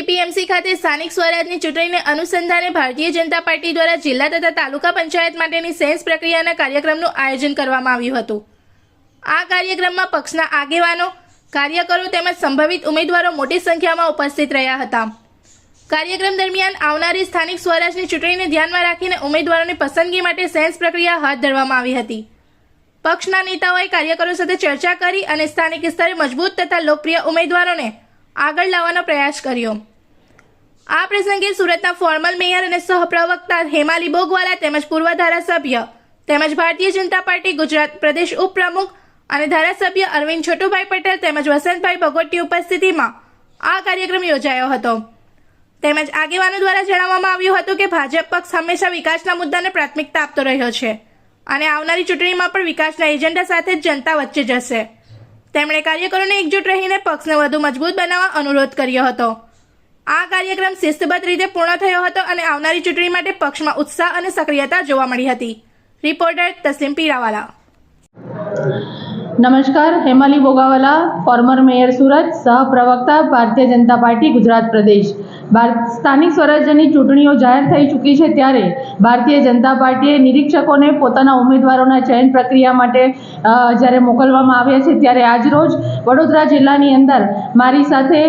APMC ખાતે સ્થાનિક સ્વરાજની ચૂંટણીને અનુસંધાને ભારતીય જનતા પાર્ટી દ્વારા જિલ્લા તથા તાલુકા પંચાયત માટેની સેન્સ પ્રક્રિયાના કાર્યક્રમનું આયોજન કરવામાં આવ્યું હતું। આ કાર્યક્રમમાં પક્ષના આગેવાનો, કાર્યકરો તેમજ સંભવિત ઉમેદવારો મોટી સંખ્યામાં ઉપસ્થિત રહ્યા હતા। કાર્યક્રમ દરમિયાન આવનારી સ્થાનિક સ્વરાજની ચૂંટણીને ધ્યાનમાં રાખીને ઉમેદવારોની પસંદગી માટે સેન્સ પ્રક્રિયા હાથ ધરવામાં આવી હતી। પક્ષના નેતાઓએ કાર્યકરો સાથે ચર્ચા કરી અને સ્થાનિક સ્તરે મજબૂત તથા લોકપ્રિય ઉમેદવારોને આગળ લાવવાનો પ્રયાસ કર્યો। આ પ્રસંગે સુરતના ફોર્મલ મેયર અને સહપ્રવક્તા હેમાલી બોગવાલા તેમજ પૂર્વ ધારાસભ્ય તેમજ ભારતીય જનતા પાર્ટી ગુજરાત પ્રદેશ ઉપપ્રમુખ અને ધારાસભ્ય અરવિંદ છોટુભાઈ પટેલ તેમજ વસંતભાઈ ભગોટની ઉપસ્થિતિમાં આ કાર્યક્રમ યોજાયો હતો। તેમજ આગેવાનો દ્વારા જણાવવામાં આવ્યું હતું કે ભાજપ પક્ષ હંમેશા વિકાસના મુદ્દાને પ્રાથમિકતા આપતો રહ્યો છે અને આવનારી ચૂંટણીમાં પણ વિકાસના એજન્ડા સાથે જ જનતા વચ્ચે જશે। તેમણે કાર્યકરોને એકજૂટ રહીને પક્ષને વધુ મજબૂત બનાવવા અનુરોધ કર્યો હતો। આ કાર્યક્રમ શિસ્તબદ્ધ રીતે પૂર્ણ થયો હતો અને આવનારી ચૂંટણી માટે પક્ષમાં ઉત્સાહ અને સક્રિયતા જોવા મળી હતી। રિપોર્ટર તસ્લીમ પીરાવાલા। નમસ્કાર, Hemali Bogawala, former mayor Surat, સહપ્રવક્તા Bharatiya Janata party Gujarat પ્રદેશ। સ્થાનિક સ્વરાજ્યની ચૂંટણીઓ જાહેર થઈ ચૂકી છે ત્યારે ભારતીય જનતા પાર્ટીએ નિરીક્ષકોને પોતાના ઉમેદવારોના ચયન પ્રક્રિયા માટે જ્યારે મોકલવામાં આવ્યા છે ત્યારે આજરોજ વડોદરા જિલ્લાની અંદર મારી સાથે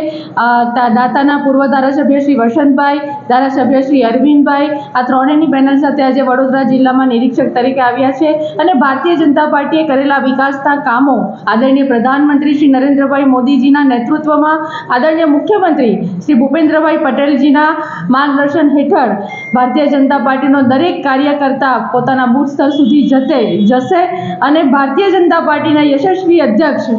દાતાના પૂર્વ ધારાસભ્ય શ્રી વસંતભાઈ, ધારાસભ્ય શ્રી અરવિંદભાઈ, આ ત્રણેયની પેનલ સાથે આજે વડોદરા જિલ્લામાં નિરીક્ષક તરીકે આવ્યા છે અને ભારતીય જનતા પાર્ટીએ કરેલા વિકાસના કામો આદરણીય પ્રધાનમંત્રી શ્રી નરેન્દ્રભાઈ મોદીજીના નેતૃત્વમાં આદરણીય મુખ્યમંત્રી શ્રી ભૂપેન્દ્રભાઈ પટેલજીના માર્ગદર્શન હેઠળ ભારતીય જનતા પાર્ટીનો દરેક કાર્યકર્તા પોતાના બૂથ સ્તર સુધી જશે અને ભારતીય જનતા પાર્ટીના યશસ્વી અધ્યક્ષ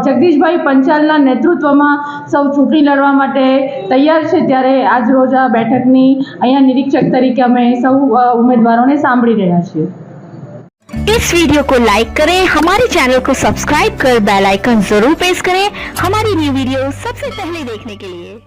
જગદીશભાઈ પંચાલના નેતૃત્વમાં સૌ ચૂંટણી લડવા માટે તૈયાર છે। ત્યારે આજ રોજ આ બેઠકની અહીંયા નિરીક્ષક તરીકે અમે સૌ ઉમેદવારોને સાંભળી રહ્યા છીએ। इस वीडियो को लाइक करें, हमारे चैनल को सब्सक्राइब कर बेल आइकन जरूर प्रेस करें हमारी न्यू वीडियो सबसे पहले देखने के लिए।